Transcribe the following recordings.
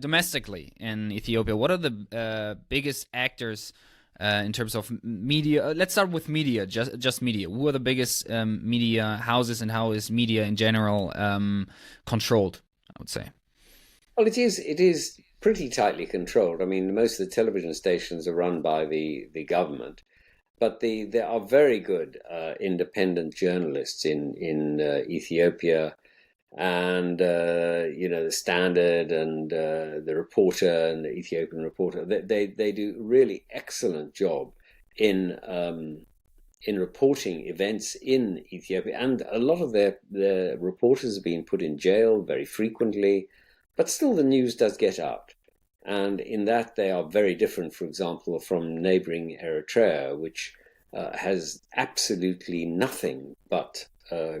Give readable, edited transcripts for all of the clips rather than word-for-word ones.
domestically in Ethiopia, what are the biggest actors in terms of media? Let's start with media, just media. Who are the biggest media houses, and how is media in general controlled, I would say? Well, it is pretty tightly controlled. I mean, most of the television stations are run by the government, but there are very good independent journalists in Ethiopia, and the Standard and the Reporter and the Ethiopian Reporter. They do really excellent job in in reporting events in Ethiopia, and a lot of their reporters have been put in jail very frequently, but still the news does get out. And in that, they are very different, for example, from neighboring Eritrea, which has absolutely nothing but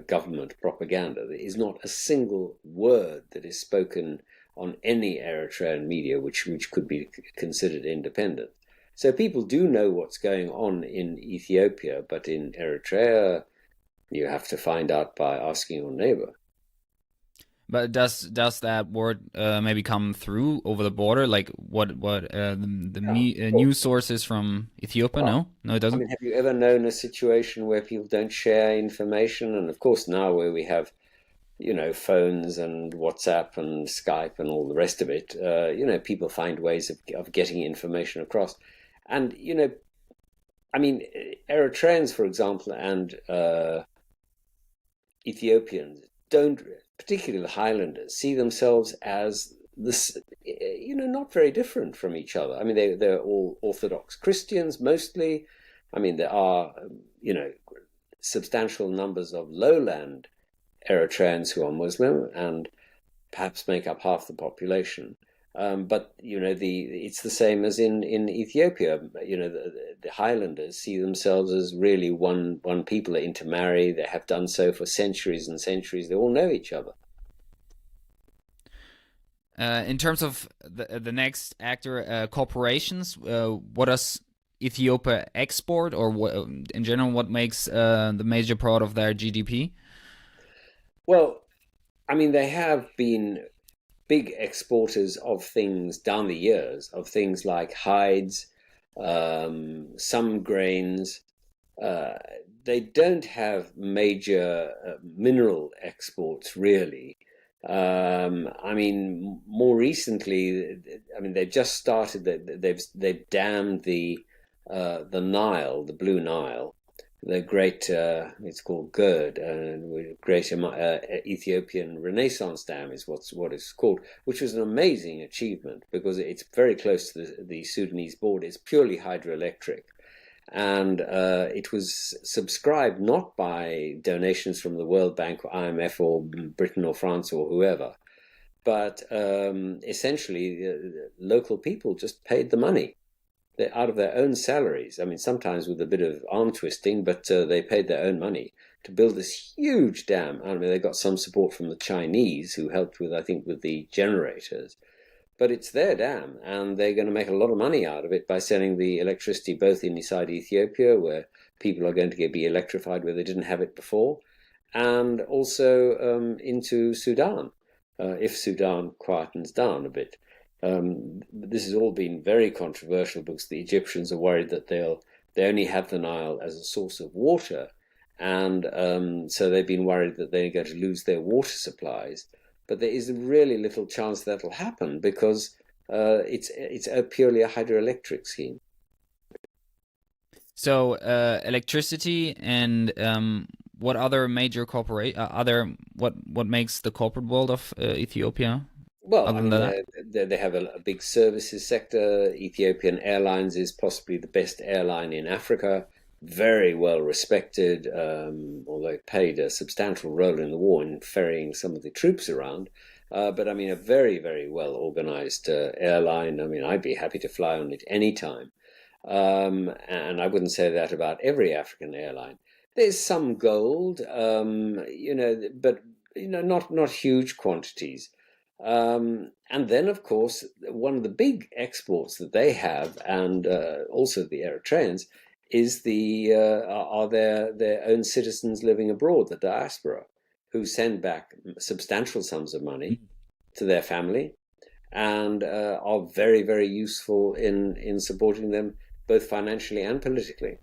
government propaganda. There is not a single word that is spoken on any Eritrean media which could be considered independent. So people do know what's going on in Ethiopia, but in Eritrea, you have to find out by asking your neighbor. But does that word maybe come through over the border? Like what Yeah, of news course. sources from Ethiopia? Well, No, no, it I doesn't. mean, have you ever known a situation where people don't share information? And of course, now where we have, phones and WhatsApp and Skype and all the rest of it, people find ways of getting information across. And, I mean, Eritreans, for example, and Ethiopians don't, particularly the Highlanders, see themselves as this, not very different from each other. I mean, they're all Orthodox Christians mostly. I mean, there are, substantial numbers of lowland Eritreans who are Muslim and perhaps make up half the population. But it's the same as in Ethiopia. The Highlanders see themselves as really one people. They intermarry. They have done so for centuries and centuries. They all know each other. In terms of the next actor, corporations, what does Ethiopia export, or what, in general, what makes the major part of their GDP? Well, I mean, they have been big exporters of things down the years, of things like hides, some grains. Uh, they don't have major mineral exports really. I mean, more recently, I mean, they've just started. They've dammed the Nile, the Blue Nile, the great. It's called GERD, Great Ethiopian Renaissance Dam is what it's called, which was an amazing achievement because it's very close to the Sudanese border. It's purely hydroelectric, and it was subscribed not by donations from the World Bank or IMF or Britain or France or whoever, but essentially local people just paid the money out of their own salaries. I mean, sometimes with a bit of arm twisting, but they paid their own money to build this huge dam. I mean, they got some support from the Chinese who helped with, I think, with the generators. But it's their dam, and they're going to make a lot of money out of it by selling the electricity both inside Ethiopia, where people are going to be electrified where they didn't have it before, and also into Sudan, if Sudan quietens down a bit. This has all been very controversial because the Egyptians are worried that they only have the Nile as a source of water, and so they've been worried that they're going to lose their water supplies. But there is really little chance that'll happen because it's purely a hydroelectric scheme. So, electricity and what other major corporate other what makes the corporate world of Ethiopia Well, other I than mean, that? they have a big services sector. Ethiopian Airlines is possibly the best airline in Africa, very well respected, although it played a substantial role in the war in ferrying some of the troops around. But I mean, a very, very well organized airline. I mean, I'd be happy to fly on it anytime. And I wouldn't say that about every African airline. There's some gold, but not huge quantities. And then, of course, one of the big exports that they have, and also the Eritreans, is are their own citizens living abroad, the diaspora, who send back substantial sums of money to their family, and are very, very useful in supporting them both financially and politically.